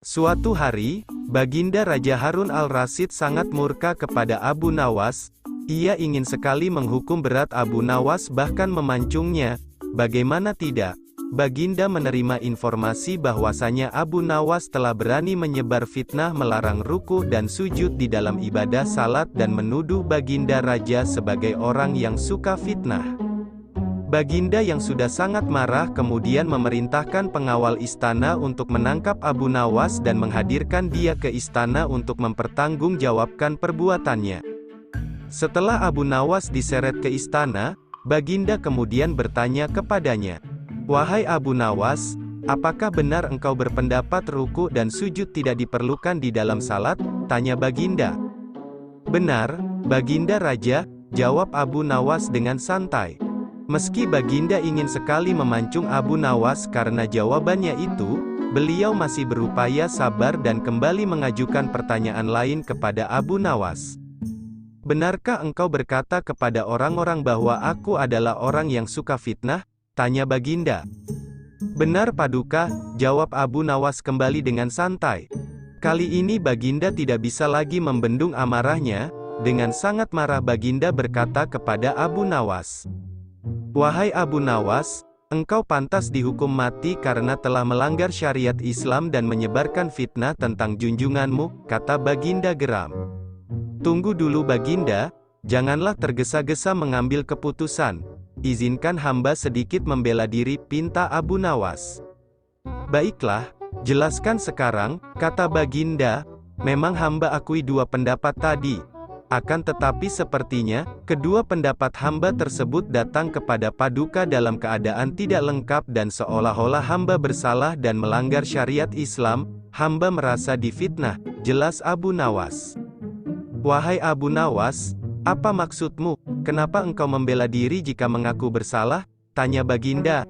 Suatu hari, Baginda Raja Harun al-Rasyid sangat murka kepada Abu Nawas. Ia ingin sekali menghukum berat Abu Nawas bahkan memancungnya. Bagaimana tidak? Baginda menerima informasi bahwasanya Abu Nawas telah berani menyebar fitnah melarang ruku dan sujud di dalam ibadah salat dan menuduh Baginda Raja sebagai orang yang suka fitnah. Baginda yang sudah sangat marah kemudian memerintahkan pengawal istana untuk menangkap Abu Nawas dan menghadirkan dia ke istana untuk mempertanggungjawabkan perbuatannya. Setelah Abu Nawas diseret ke istana, Baginda kemudian bertanya kepadanya, "Wahai Abu Nawas, apakah benar engkau berpendapat ruku dan sujud tidak diperlukan di dalam salat?" tanya Baginda. "Benar, Baginda Raja," jawab Abu Nawas dengan santai. Meski Baginda ingin sekali memancung Abu Nawas karena jawabannya itu, beliau masih berupaya sabar dan kembali mengajukan pertanyaan lain kepada Abu Nawas. "Benarkah engkau berkata kepada orang-orang bahwa aku adalah orang yang suka fitnah?" tanya Baginda. "Benar Paduka," jawab Abu Nawas kembali dengan santai. Kali ini Baginda tidak bisa lagi membendung amarahnya. Dengan sangat marah Baginda berkata kepada Abu Nawas, "Wahai Abu Nawas, engkau pantas dihukum mati karena telah melanggar syariat Islam dan menyebarkan fitnah tentang junjunganmu," kata Baginda geram. "Tunggu dulu Baginda, janganlah tergesa-gesa mengambil keputusan. Izinkan hamba sedikit membela diri," pinta Abu Nawas. "Baiklah, jelaskan sekarang," kata Baginda. "Memang hamba akui dua pendapat tadi. Akan tetapi sepertinya, kedua pendapat hamba tersebut datang kepada Paduka dalam keadaan tidak lengkap dan seolah-olah hamba bersalah dan melanggar syariat Islam. Hamba merasa difitnah," jelas Abu Nawas. "Wahai Abu Nawas, apa maksudmu? Kenapa engkau membela diri jika mengaku bersalah?" tanya Baginda.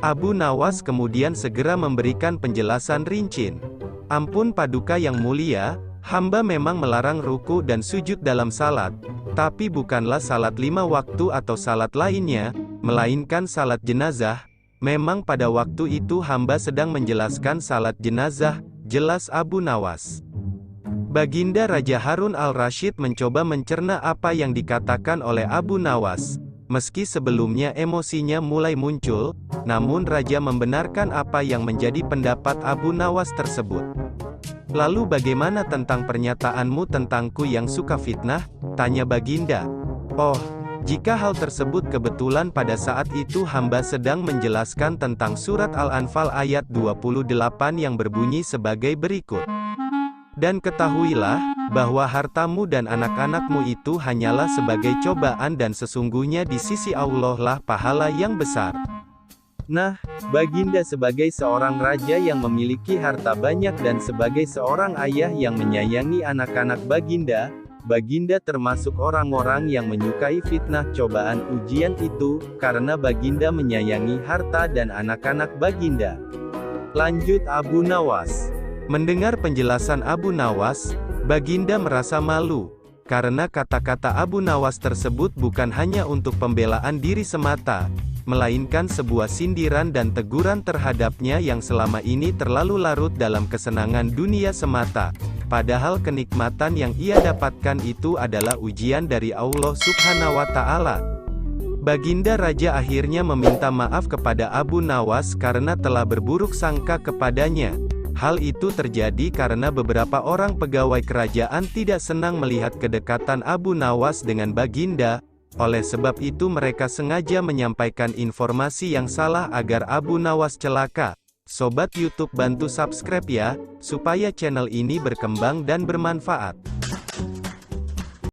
Abu Nawas kemudian segera memberikan penjelasan rinci. "Ampun Paduka yang mulia, hamba memang melarang ruku dan sujud dalam salat, tapi bukanlah salat 5 waktu atau salat lainnya, melainkan salat jenazah. Memang pada waktu itu hamba sedang menjelaskan salat jenazah," jelas Abu Nawas. Baginda Raja Harun al-Rasyid mencoba mencerna apa yang dikatakan oleh Abu Nawas. Meski sebelumnya emosinya mulai muncul, namun Raja membenarkan apa yang menjadi pendapat Abu Nawas tersebut. "Lalu bagaimana tentang pernyataanmu tentangku yang suka fitnah?" tanya Baginda. "Oh, jika hal tersebut kebetulan pada saat itu hamba sedang menjelaskan tentang surat Al-Anfal ayat 28 yang berbunyi sebagai berikut. Dan ketahuilah, bahwa hartamu dan anak-anakmu itu hanyalah sebagai cobaan dan sesungguhnya di sisi Allah lah pahala yang besar." Nah, Baginda sebagai seorang raja yang memiliki harta banyak dan sebagai seorang ayah yang menyayangi anak-anak Baginda, Baginda termasuk orang-orang yang menyukai fitnah cobaan ujian itu, karena Baginda menyayangi harta dan anak-anak Baginda. Lanjut Abu Nawas. Mendengar penjelasan Abu Nawas, Baginda merasa malu, karena kata-kata Abu Nawas tersebut bukan hanya untuk pembelaan diri semata, melainkan sebuah sindiran dan teguran terhadapnya yang selama ini terlalu larut dalam kesenangan dunia semata, padahal kenikmatan yang ia dapatkan itu adalah ujian dari Allah Subhanahu wa Ta'ala. Baginda Raja akhirnya meminta maaf kepada Abu Nawas karena telah berburuk sangka kepadanya. Hal itu terjadi karena beberapa orang pegawai kerajaan tidak senang melihat kedekatan Abu Nawas dengan Baginda. Oleh sebab itu mereka sengaja menyampaikan informasi yang salah agar Abu Nawas celaka. Sobat YouTube bantu subscribe ya, supaya channel ini berkembang dan bermanfaat.